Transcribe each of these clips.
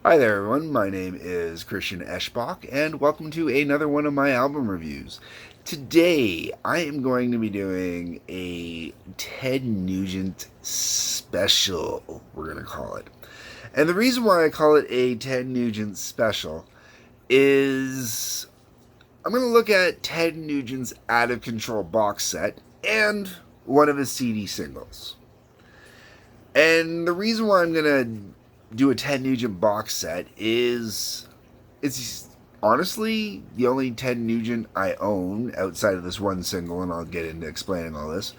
Hi there, everyone. My name is Christian Eschbach, and welcome to another one of my album reviews. Today, I am going to be doing a Ted Nugent special, we're going to call it. And the reason why I call it a Ted Nugent special is I'm going to look at Ted Nugent's Out of Control box set and one of his CD singles. And the reason why I'm going to do a Ted Nugent box set is it's honestly the only Ted Nugent I own outside of this one single, and I'll get into explaining all this.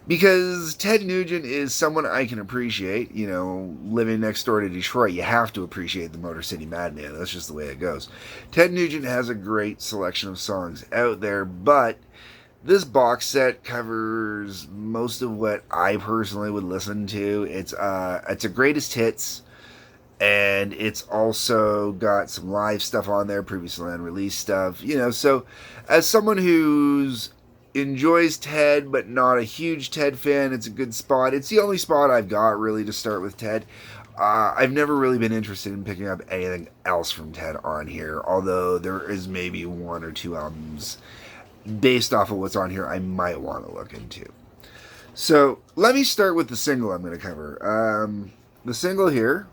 Because Ted Nugent is someone I can appreciate. You know, living next door to Detroit, you have to appreciate the Motor City Madman. That's just the way it goes. Ted Nugent has a great selection of songs out there, but this box set covers most of what I personally would listen to. It's a greatest hits, and it's also got some live stuff on there, previously unreleased stuff. You know, so as someone who's enjoys Ted but not a huge Ted fan, it's a good spot. It's the only spot I've got really to start with Ted. I've never really been interested in picking up anything else from Ted on here, although there is maybe one or two albums based off of what's on here I might want to look into. So let me start with the single I'm going to cover. The single here,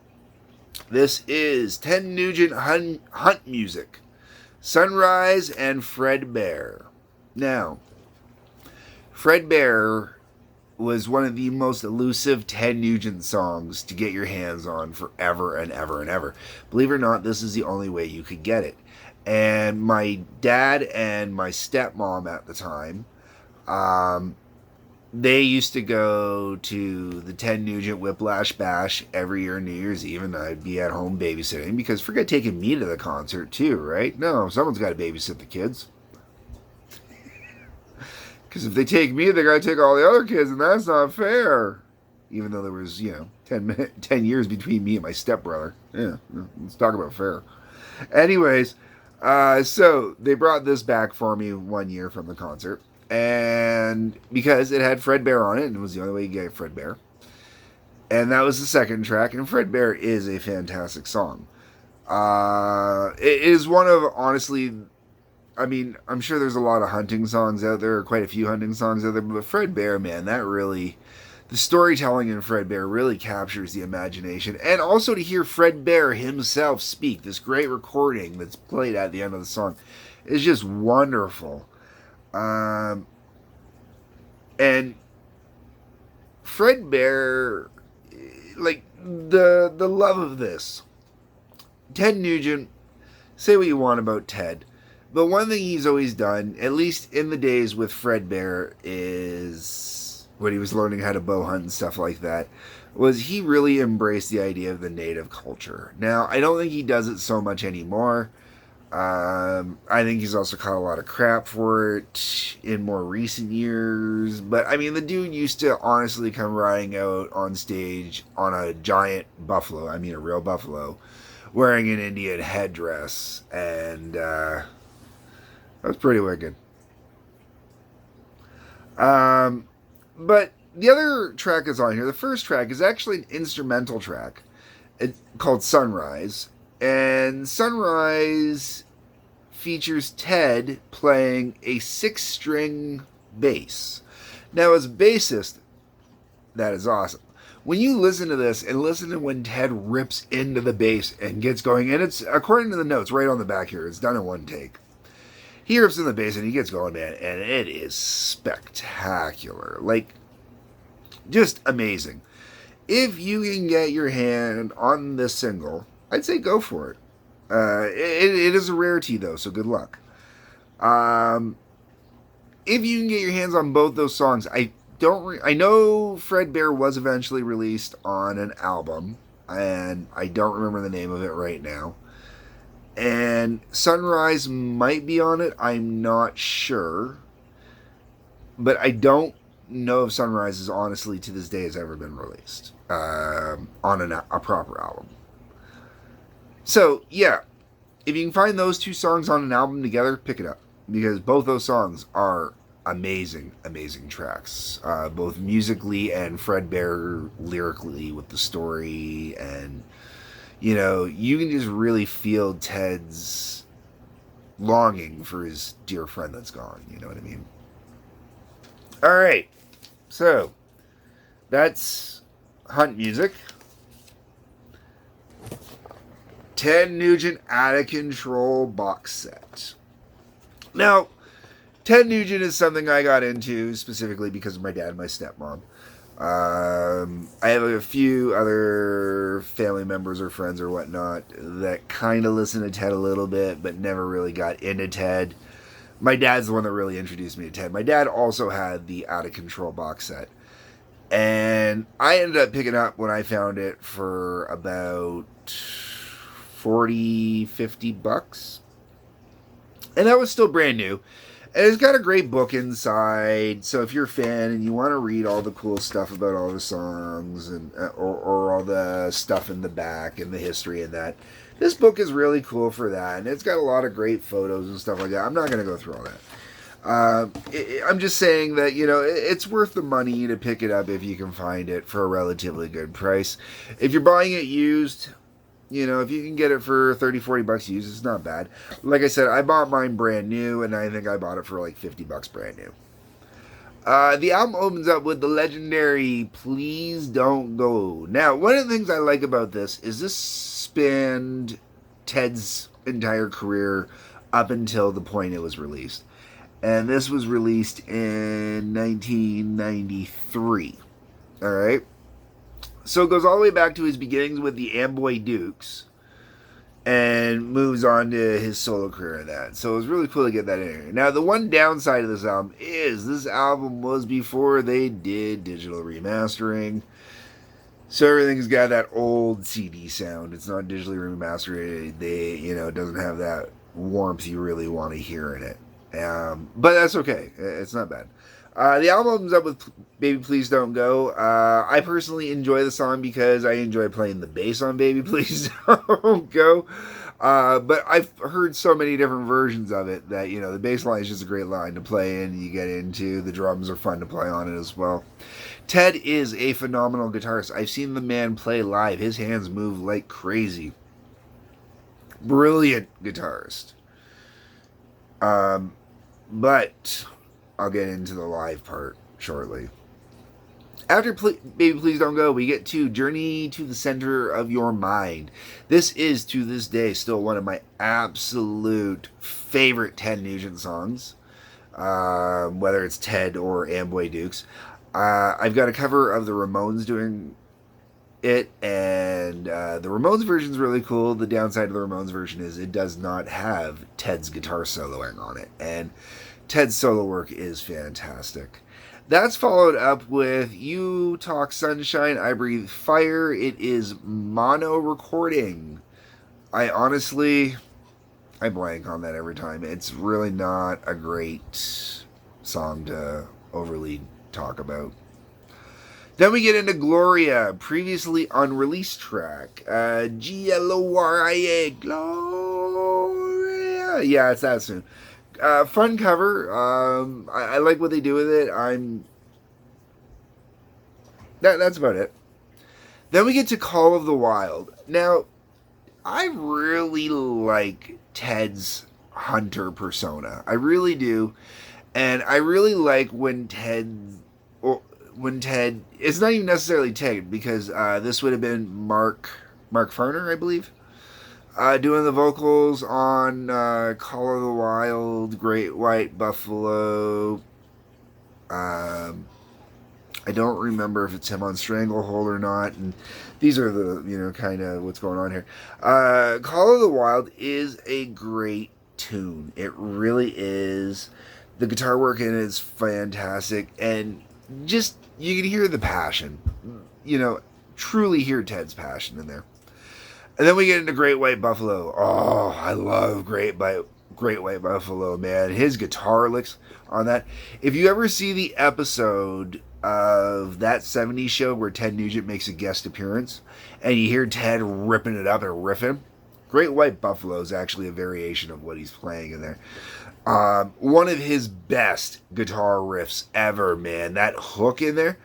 this is Ted Nugent Hunt Music, Sunrise and Fred Bear. Now, Fred Bear was one of the most elusive Ted Nugent songs to get your hands on forever and ever and ever. Believe it or not, this is the only way you could get it. And my dad and my stepmom at the time, they used to go to the Ted Nugent Whiplash Bash every year New Year's Eve, and I'd be at home babysitting, because forget taking me to the concert too, right? No, someone's got to babysit the kids. Because if they take me, they got to take all the other kids, and that's not fair. Even though there was, 10 years between me and my stepbrother. Yeah, let's talk about fair. Anyways, so they brought this back for me one year from the concert, and because it had Fred Bear on it, and it was the only way you get Fred Bear, and that was the second track. And Fred Bear is a fantastic song. It is one of, honestly, I mean, I'm sure there's a lot of hunting songs out there, or quite a few hunting songs out there, but Fred Bear, man, that really, the storytelling in Fred Bear really captures the imagination. And also to hear Fred Bear himself speak, this great recording that's played at the end of the song, is just wonderful. And Fred Bear, like, the love of this. Ted Nugent, say what you want about Ted, but one thing he's always done, at least in the days with Fred Bear, is when he was learning how to bow hunt and stuff like that, was he really embraced the idea of the native culture. Now, I don't think he does it so much anymore. I think he's also caught a lot of crap for it in more recent years. But, I mean, the dude used to honestly come riding out on stage on a giant buffalo, I mean a real buffalo, wearing an Indian headdress, and that was pretty wicked. But the other track that's on here, the first track, is actually an instrumental track called Sunrise. And Sunrise features Ted playing a 6-string bass. Now, as a bassist, that is awesome. When you listen to this and listen to when Ted rips into the bass and gets going, and it's, according to the notes right on the back here, it's done in one take. He rips in the bass and he gets going, man, and it is spectacular. Like, just amazing. If you can get your hand on this single, I'd say go for it. It is a rarity, though, so good luck. If you can get your hands on both those songs, I know Fred Bear was eventually released on an album, and I don't remember the name of it right now. And Sunrise might be on it, I'm not sure. But I don't know if Sunrise is honestly to this day has ever been released on a proper album. So, yeah, if you can find those two songs on an album together, pick it up. Because both those songs are amazing, amazing tracks. Both musically and Fred Bear lyrically with the story. And, you know, you can just really feel Ted's longing for his dear friend that's gone. You know what I mean? All right. So that's Hunt music. Ted Nugent Out of Control box set. Now, Ted Nugent is something I got into specifically because of my dad and my stepmom. I have a few other family members or friends or whatnot that kind of listen to Ted a little bit, but never really got into Ted. My dad's the one that really introduced me to Ted. My dad also had the Out of Control box set. And I ended up picking up when I found it for about 40, 50 bucks. And that was still brand new. And it's got a great book inside, so if you're a fan and you want to read all the cool stuff about all the songs and or all the stuff in the back and the history of that, this book is really cool for that. And it's got a lot of great photos and stuff like that. I'm not going to go through all that. I'm just saying that, you know, it's worth the money to pick it up if you can find it for a relatively good price. If you're buying it used, you know, if you can get it for 30, 40 bucks used, it's not bad. Like I said, I bought mine brand new, and I think I bought it for like 50 bucks brand new. The album opens up with the legendary Please Don't Go. Now, one of the things I like about this is this spanned Ted's entire career up until the point it was released. And this was released in 1993. All right? So it goes all the way back to his beginnings with the Amboy Dukes and moves on to his solo career in that. So it was really cool to get that in here. Now, the one downside of this album is this album was before they did digital remastering. So everything's got that old CD sound. It's not digitally remastered. It doesn't have that warmth you really want to hear in it. But that's okay. It's not bad. The album opens up with Baby Please Don't Go. I personally enjoy the song because I enjoy playing the bass on Baby Please Don't Go. But I've heard so many different versions of it that, you know, the bass line is just a great line to play in. You get into. The drums are fun to play on it as well. Ted is a phenomenal guitarist. I've seen the man play live. His hands move like crazy. Brilliant guitarist. But I'll get into the live part shortly. After Baby Please Don't Go, we get to Journey to the Center of Your Mind. This is, to this day, still one of my absolute favorite Ted Nugent songs. Whether it's Ted or Amboy Dukes. I've got a cover of the Ramones doing it, and the Ramones version is really cool. The downside of the Ramones version is it does not have Ted's guitar soloing on it. And Ted's solo work is fantastic. That's followed up with You Talk Sunshine, I Breathe Fire. It is mono recording. I blank on that every time. It's really not a great song to overly talk about. Then we get into Gloria, previously unreleased track. Gloria. Gloria. Yeah, it's that soon. Fun cover. I like what they do with it. That's about it. Then we get to Call of the Wild. Now, I really like Ted's hunter persona. I really do. And I really like when Ted, it's not even necessarily Ted, because this would have been Mark Farner, I believe, doing the vocals on Call of the Wild, Great White Buffalo. I don't remember if it's him on Stranglehold or not, and these are the, kind of what's going on here. Call of the Wild is a great tune. It really is. The guitar work in it is fantastic, and just, you can hear the passion. Truly hear Ted's passion in there. And then we get into Great White Buffalo. Oh, I love Great White Buffalo, man. His guitar licks on that. If you ever see the episode of That 70s Show where Ted Nugent makes a guest appearance, and you hear Ted ripping it up and riffing, Great White Buffalo is actually a variation of what he's playing in there. One of his best guitar riffs ever, man. That hook in there,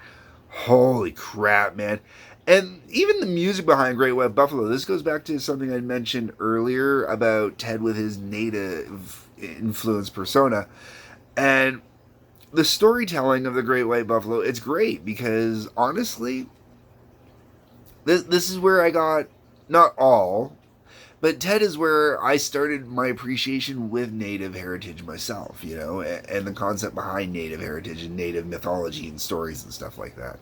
holy crap, man. And even the music behind Great White Buffalo, this goes back to something I mentioned earlier about Ted with his native influence persona. And the storytelling of the Great White Buffalo, it's great because honestly, this is where I got, not all, but Ted is where I started my appreciation with Native heritage myself, and the concept behind Native heritage and Native mythology and stories and stuff like that.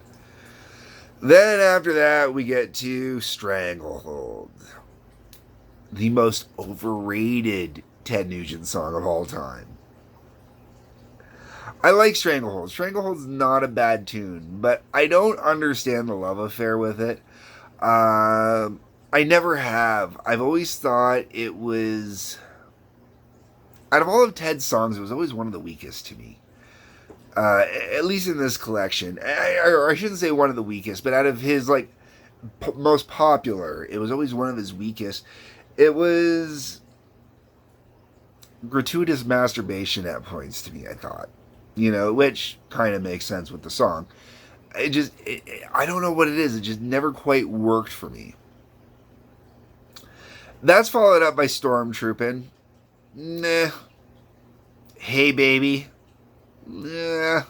Then after that, we get to Stranglehold, the most overrated Ted Nugent song of all time. I like Stranglehold. Stranglehold's not a bad tune, but I don't understand the love affair with it. I never have. I've always thought it was, out of all of Ted's songs, it was always one of the weakest to me. At least in this collection. I shouldn't say one of the weakest, but out of his, most popular, it was always one of his weakest. It was gratuitous masturbation at points to me, I thought. Which kind of makes sense with the song. I don't know what it is. It just never quite worked for me. That's followed up by Stormtroopin'. Nah. Hey Baby. Nah.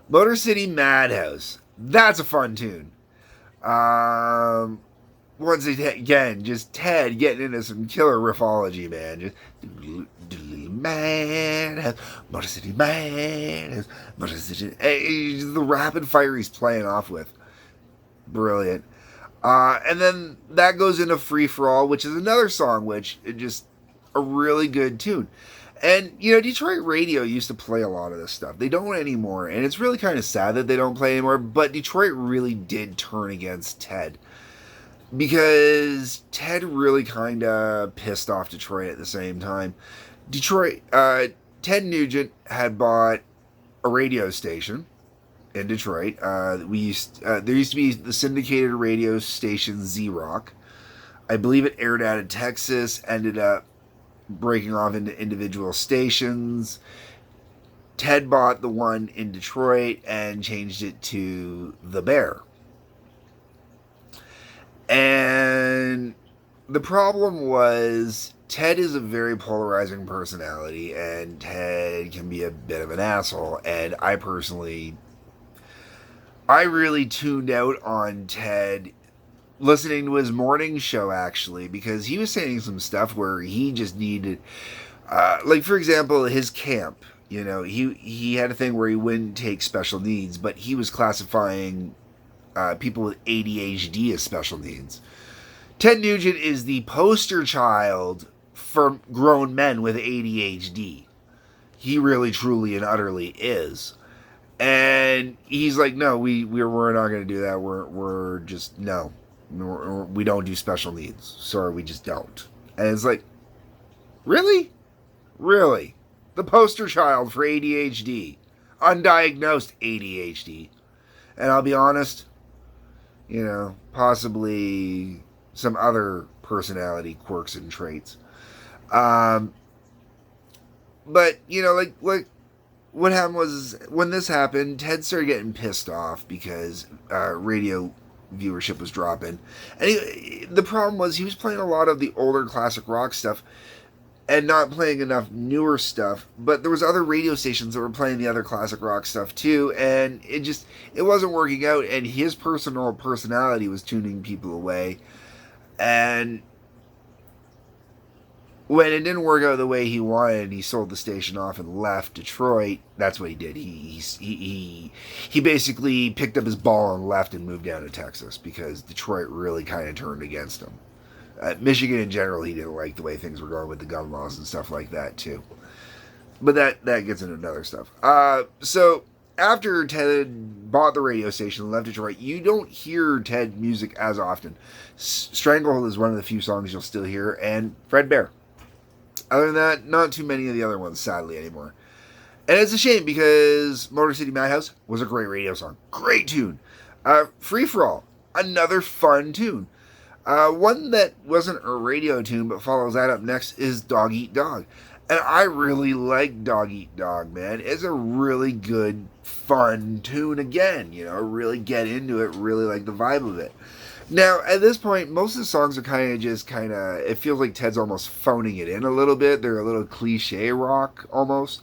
Motor City Madhouse. That's a fun tune. Once again, just Ted getting into some killer riffology, man. Just Madhouse, Motor City Madhouse, Motor City. The rapid fire he's playing off with, brilliant. And then that goes into Free for All, which is another song which is just a really good tune. And, Detroit radio used to play a lot of this stuff. They don't anymore. And it's really kind of sad that they don't play anymore. But Detroit really did turn against Ted. Because Ted really kind of pissed off Detroit at the same time. Ted Nugent had bought a radio station in Detroit. There used to be the syndicated radio station Z-Rock. I believe it aired out of Texas, ended up breaking off into individual stations. Ted bought the one in Detroit and changed it to The Bear. And the problem was Ted is a very polarizing personality, and Ted can be a bit of an asshole. And I really tuned out on Ted listening to his morning show, actually, because he was saying some stuff where he just needed, for example, his camp. He had a thing where he wouldn't take special needs, but he was classifying people with ADHD as special needs. Ted Nugent is the poster child for grown men with ADHD. He really, truly, and utterly is. And he's like, no, we're not going to do that. We're just, no. We don't do special needs. Sorry, we just don't. And it's like, really? Really? The poster child for ADHD. Undiagnosed ADHD. And I'll be honest, possibly some other personality quirks and traits. But, what happened was, when this happened, Ted started getting pissed off because radio viewership was dropping. And the problem was he was playing a lot of the older classic rock stuff and not playing enough newer stuff. But there was other radio stations that were playing the other classic rock stuff too, and it wasn't working out, and his personality was tuning people away. And when it didn't work out the way he wanted, he sold the station off and left Detroit. That's what he did. He basically picked up his ball and left and moved down to Texas because Detroit really kind of turned against him. Michigan in general, he didn't like the way things were going with the gun laws and stuff like that too. But that gets into other stuff. So after Ted bought the radio station and left Detroit, you don't hear Ted music as often. Stranglehold is one of the few songs you'll still hear, and Fredbear. Other than that, not too many of the other ones, sadly, anymore. And it's a shame because Motor City Madhouse was a great radio song. Great tune. Free for All, another fun tune. One that wasn't a radio tune but follows that up next is Dog Eat Dog. And I really like Dog Eat Dog, man. It's a really good, fun tune again, really get into it, really like the vibe of it. Now, at this point, most of the songs are it feels like Ted's almost phoning it in a little bit. They're a little cliche rock almost.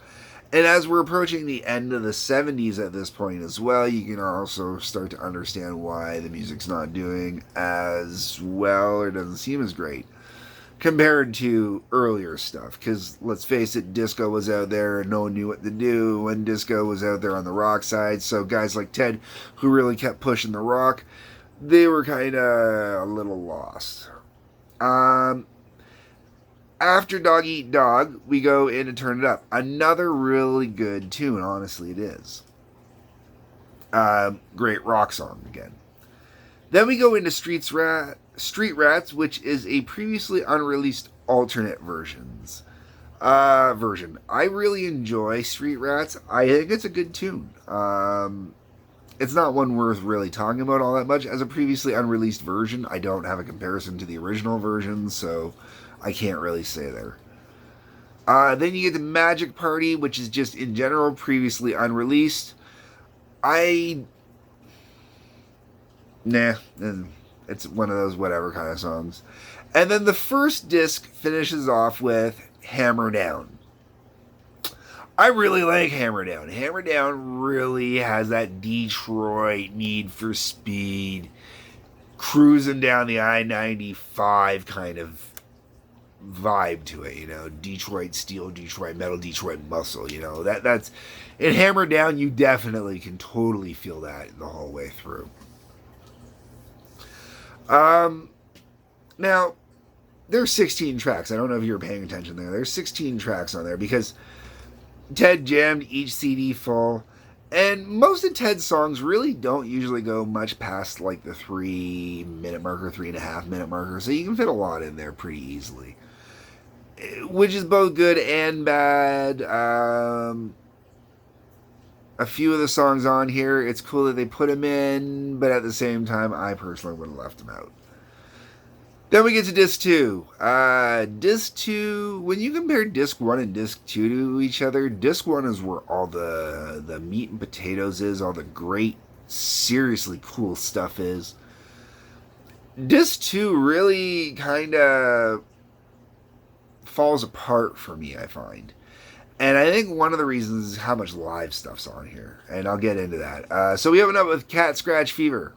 And as we're approaching the end of the 70s at this point as well, you can also start to understand why the music's not doing as well or doesn't seem as great compared to earlier stuff. Because let's face it, disco was out there and no one knew what to do when disco was out there on the rock side. So guys like Ted, who really kept pushing the rock, they were kind of a little lost. After Dog Eat Dog, we go in and Turn It Up. Another really good tune, honestly, it is. Great rock song again. Then we go into Street Rats, which is a previously unreleased alternate version. I really enjoy Street Rats. I think it's a good tune. It's not one worth really talking about all that much. As a previously unreleased version, I don't have a comparison to the original version, so I can't really say there. Then you get the Magic Party, which is just in general previously unreleased. It's one of those whatever kind of songs. And then the first disc finishes off with Hammer Down. I really like Hammer Down. Hammer Down really has that Detroit Need for Speed, cruising down the I-95 kind of vibe to it, Detroit steel, Detroit metal, Detroit muscle, that's in Hammer Down. You definitely can totally feel that the whole way through. Now there's 16 tracks. I don't know if you were paying attention there. There's 16 tracks on there because Ted jammed each CD full, and most of Ted's songs really don't usually go much past like the 3-minute marker, 3.5-minute marker, so you can fit a lot in there pretty easily, which is both good and bad. A few of the songs on here, it's cool that they put them in, but at the same time, I personally would have left them out. Then we get to Disc 2. Disc 2, when you compare Disc 1 and Disc 2 to each other, Disc 1 is where all the meat and potatoes is, all the great, seriously cool stuff is. Disc 2 really kind of falls apart for me, I find. And I think one of the reasons is how much live stuff's on here. And I'll get into that. So we open up with Cat Scratch Fever.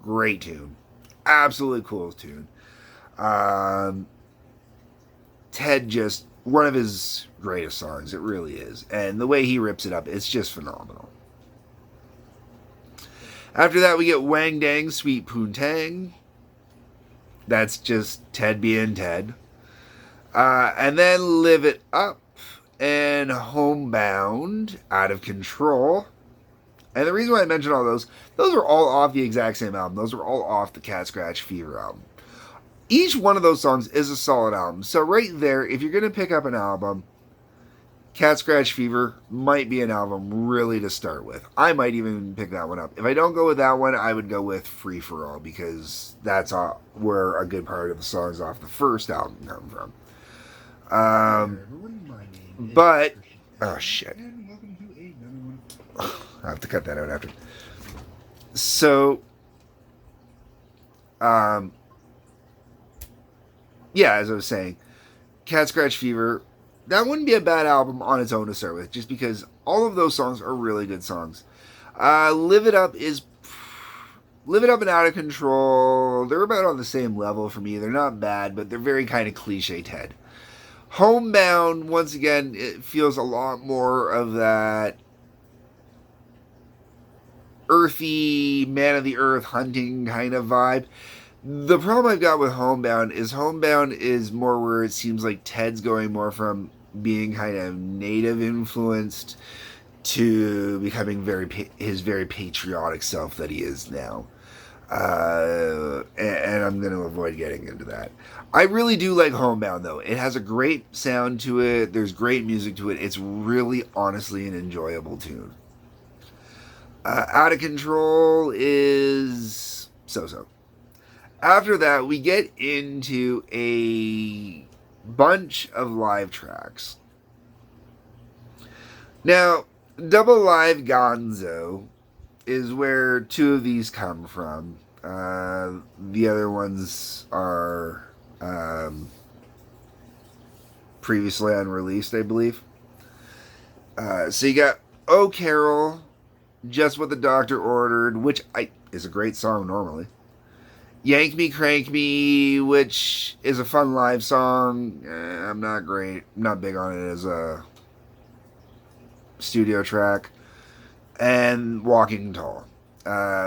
Great tune. Absolutely cool tune. Ted just, one of his greatest songs. It really is. And the way he rips it up, it's just phenomenal. After that, we get Wang Dang Sweet Poontang. That's just Ted being Ted. And then Live It Up and Homebound, Out of Control. And the reason why I mentioned all those are all off the exact same album. Those are all off the Cat Scratch Fever album. Each one of those songs is a solid album. So right there, if you're going to pick up an album, Cat Scratch Fever might be an album really to start with. I might even pick that one up. If I don't go with that one, I would go with Free For All, because that's where a good part of the songs off the first album come from. But, oh shit. I'll have to cut that out after. So, yeah, as I was saying, Cat Scratch Fever, that wouldn't be a bad album on its own to start with, just because all of those songs are really good songs. Live It Up and Out of Control, they're about on the same level for me. They're not bad, but they're very kind of cliche Ted. Homebound, once again, it feels a lot more of that earthy, man of the earth hunting kind of vibe. The problem I've got with Homebound is more where it seems like Ted's going more from being kind of native influenced to becoming his very patriotic self that he is now. And I'm going to avoid getting into that. I really do like Homebound, though. It has a great sound to it. There's great music to it. It's really, honestly, an enjoyable tune. Out of Control is so-so. After that, we get into a bunch of live tracks. Now, Double Live Gonzo is where two of these come from. The other ones are previously unreleased, I believe. So you got Oh Carol, Just What the Doctor Ordered, which is a great song normally. Yank Me Crank Me, which is a fun live song. I'm not great. I'm not big on it as a studio track. And Walking Tall,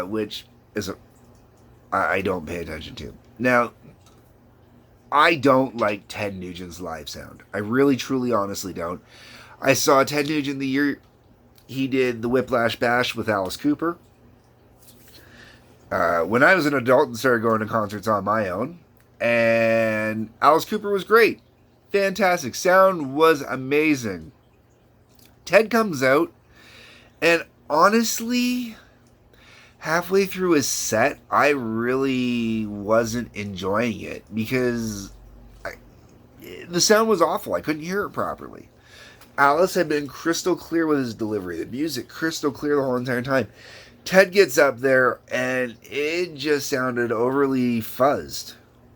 which is I don't pay attention to. Now, I don't like Ted Nugent's live sound. I really, truly, honestly don't. I saw Ted Nugent the year he did the Whiplash Bash with Alice Cooper. When I was an adult and started going to concerts on my own, and Alice Cooper was great. Fantastic. Sound was amazing. Ted comes out, and honestly, halfway through his set, I really wasn't enjoying it because the sound was awful. I couldn't hear it properly. Alice had been crystal clear with his delivery, the music crystal clear the whole entire time. Ted gets up there and it just sounded overly fuzzed.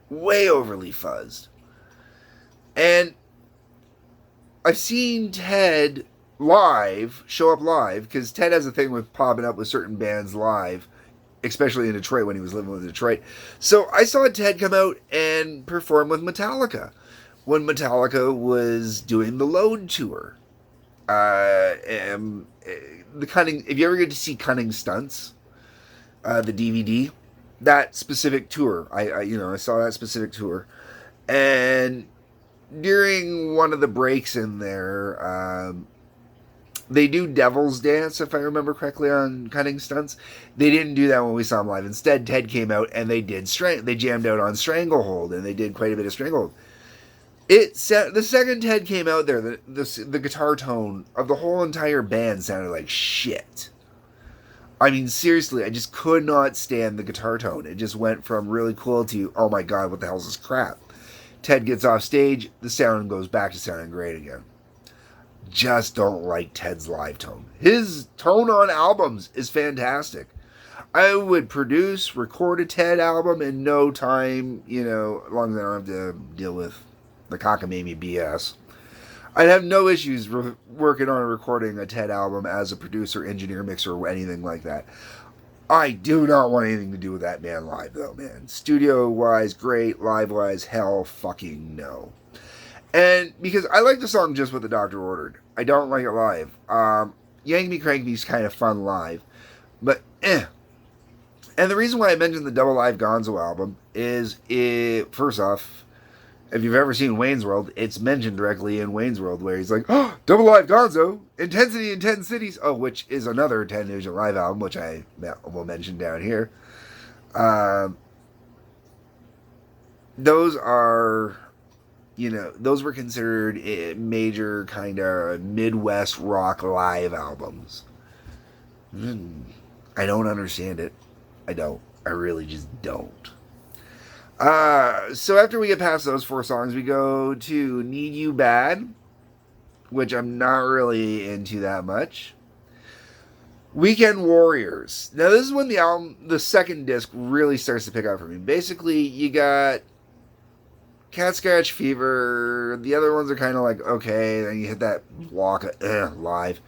Way overly fuzzed. And I've seen Ted show up live, because Ted has a thing with popping up with certain bands live, especially in Detroit when he was living with Detroit. So I saw Ted come out and perform with Metallica when Metallica was doing the Load tour. The Cunning, if you ever get to see Cunning Stunts, the DVD, that specific tour, I saw that specific tour, and during one of the breaks in there, they do Devil's Dance, if I remember correctly, on Cunning Stunts. They didn't do that when we saw them live. Instead, Ted came out and they jammed out on Stranglehold, and they did quite a bit of Stranglehold. The second Ted came out there, the guitar tone of the whole entire band sounded like shit. I mean, seriously, I just could not stand the guitar tone. It just went from really cool to, oh my god, what the hell is this crap? Ted gets off stage, the sound goes back to sounding great again. Just don't like Ted's live tone. His tone on albums is fantastic. I would record a Ted album in no time, as long as I don't have to deal with the cockamamie BS. I'd have no issues working on recording a Ted album as a producer, engineer, mixer, or anything like that. I do not want anything to do with that man live, though, man. Studio-wise, great. Live-wise, hell fucking no. And because I like the song Just What the Doctor Ordered. I don't like it live. Yank Me Crank Me is kind of fun live. But, And the reason why I mentioned the Double Live Gonzo album is, first off, if you've ever seen Wayne's World, it's mentioned directly in Wayne's World, where he's like, oh, Double Live Gonzo, Intensity in 10 Cities. Oh, which is another Ted Nugent live album, which I will mention down here. Those are, those were considered major kind of Midwest rock live albums. I don't understand it. I don't. I really just don't. So after we get past those four songs, we go to Need You Bad, which I'm not really into that much. Weekend Warriors. Now this is when the second disc really starts to pick up for me. Basically, you got Cat Scratch Fever. The other ones are kind of like, okay, then you hit that block of live.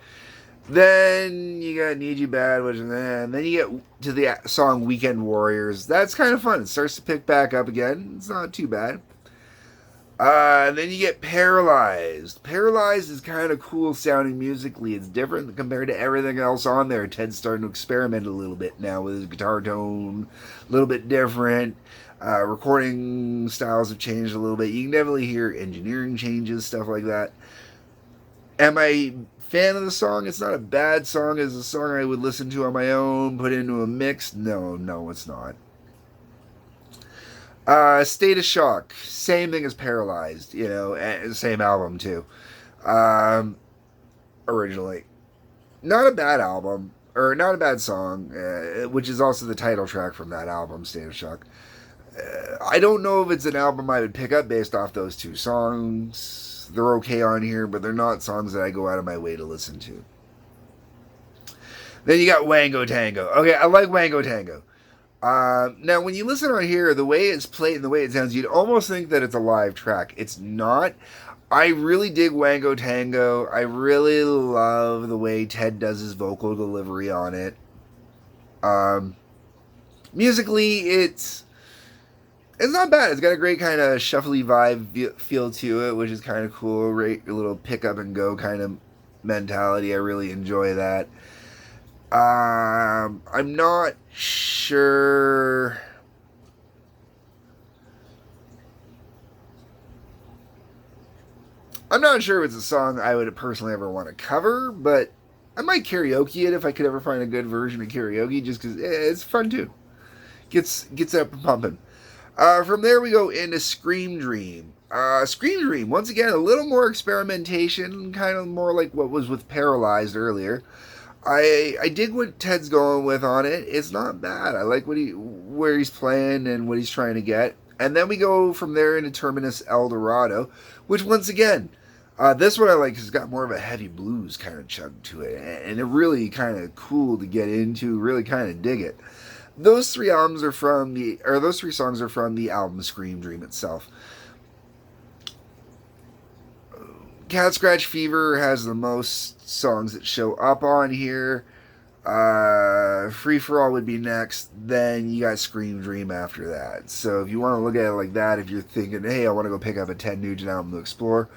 Then you got Need You Bad, and then you get to the song Weekend Warriors. That's kind of fun. It starts to pick back up again. It's not too bad. Then you get Paralyzed. Paralyzed is kind of cool sounding musically. It's different compared to everything else on there. Ted's starting to experiment a little bit now with his guitar tone. A little bit different. Recording styles have changed a little bit. You can definitely hear engineering changes, stuff like that. Am I fan of the song? It's not a bad song. It's a song I would listen to on my own, put into a mix. No, it's not. State of Shock, same thing as Paralyzed, same album too. Originally, not a bad album, or not a bad song, which is also the title track from that album, State of Shock. I don't know if it's an album I would pick up based off those two songs. They're okay on here, but they're not songs that I go out of my way to listen to. Then you got Wango Tango. Okay, I like Wango Tango. Now, when you listen on here, the way it's played and the way it sounds, you'd almost think that it's a live track. It's not. I really dig Wango Tango. I really love the way Ted does his vocal delivery on it. Musically, it's not bad. It's got a great kind of shuffly vibe feel to it, which is kind of cool. Right, a little pick up and go kind of mentality. I really enjoy that. I'm not sure. I'm not sure if it's a song I would personally ever want to cover, but I might karaoke it if I could ever find a good version of karaoke, just because it's fun too. Gets up and pumping. From there we go into Scream Dream. Scream Dream, once again, a little more experimentation, kind of more like what was with Paralyzed earlier. I dig what Ted's going with on it. It's not bad. I like where he's playing and what he's trying to get. And then we go from there into Terminus El Dorado, which once again, this one I like because it's got more of a heavy blues kind of chug to it, and it really kind of cool to get into. Really kind of dig it. Those three songs are from the album Scream Dream itself. Cat Scratch Fever has the most songs that show up on here. Free for All would be next. Then you got Scream Dream after that. So if you want to look at it like that, if you're thinking, hey, I want to go pick up a Ted Nugent album to explore,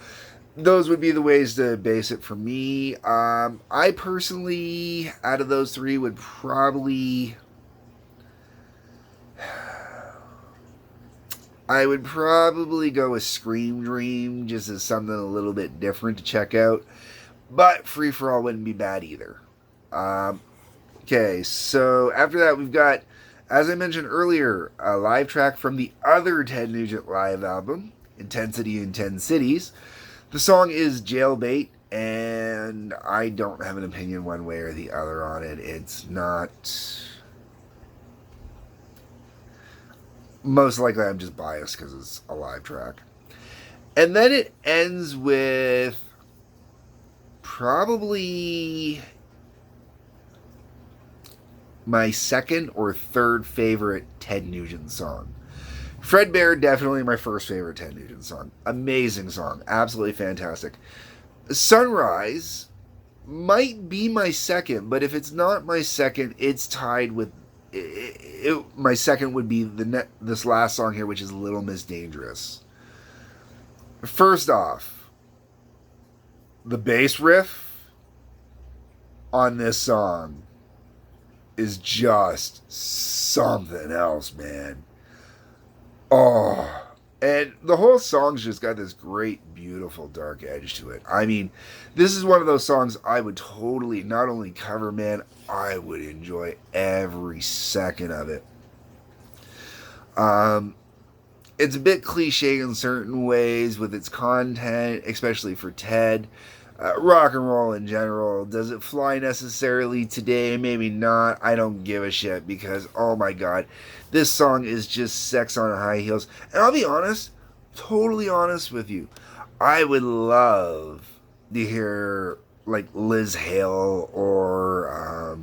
those would be the ways to base it for me. I personally, out of those three, would probably go with Scream Dream, just as something a little bit different to check out. But Free For All wouldn't be bad either. Okay, so after that we've got, as I mentioned earlier, a live track from the other Ted Nugent live album, Intensity in 10 Cities. The song is Jailbait, and I don't have an opinion one way or the other on it. It's not... Most likely I'm just biased because it's a live track. And then it ends with probably my second or third favorite Ted Nugent song. Fredbear, definitely my first favorite Ted Nugent song. Amazing song. Absolutely fantastic. Sunrise might be my second, but if it's not my second, it's tied with... my second would be this last song here, which is Little Miss Dangerous. First off, the bass riff on this song is just something else, man. Oh, and the whole song's just got this great, beautiful, dark edge to it. I mean, this is one of those songs I would totally not only cover, man, I would enjoy every second of it. It's a bit cliche in certain ways with its content, especially for Ted. Rock and roll in general, does it fly necessarily today? Maybe not. I don't give a shit because, oh my god, this song is just sex on high heels. And I'll be honest, totally honest with you, I would love to hear like Liz Hale or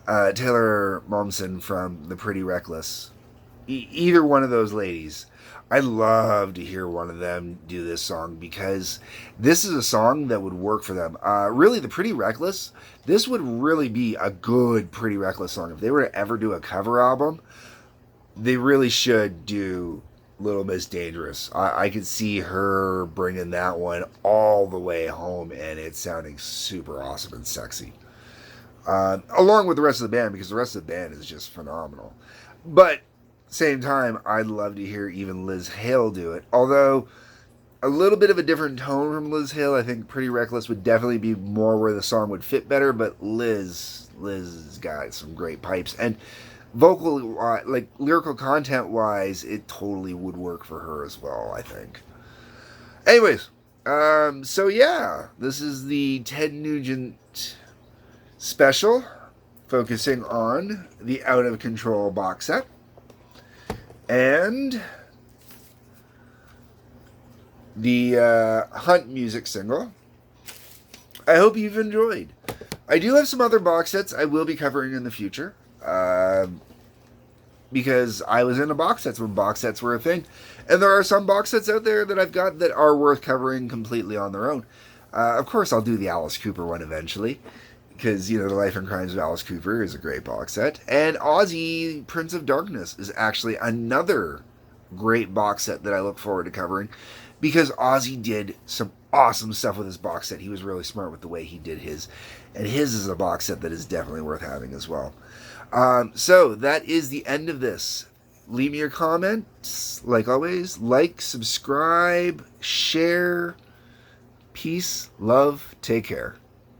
Taylor Momsen from The Pretty Reckless. Either one of those ladies. I'd love to hear one of them do this song because this is a song that would work for them. Really, The Pretty Reckless, this would really be a good Pretty Reckless song. If they were to ever do a cover album, they really should do Little Miss Dangerous. I could see her bringing that one all the way home and it sounding super awesome and sexy. Along with the rest of the band, because the rest of the band is just phenomenal. But same time, I'd love to hear even Liz Hale do it. Although, a little bit of a different tone from Liz Hale. I think Pretty Reckless would definitely be more where the song would fit better. But Liz's got some great pipes. And vocal, like lyrical content wise, it totally would work for her as well, I think. Anyways, so yeah, this is the Ted Nugent special focusing on the Out of Control box set and the Hunt music single. I hope you've enjoyed. I do have some other box sets I will be covering in the future, because I was into box sets when box sets were a thing. And there are some box sets out there that I've got that are worth covering completely on their own. Of course, I'll do the Alice Cooper one eventually, because, The Life and Crimes of Alice Cooper is a great box set. And Ozzy, Prince of Darkness, is actually another great box set that I look forward to covering, because Ozzy did some awesome stuff with his box set. He was really smart with the way he did his. And his is a box set that is definitely worth having as well. So that is the end of this. Leave me your comments. Like always, like, subscribe, share. Peace, love, take care.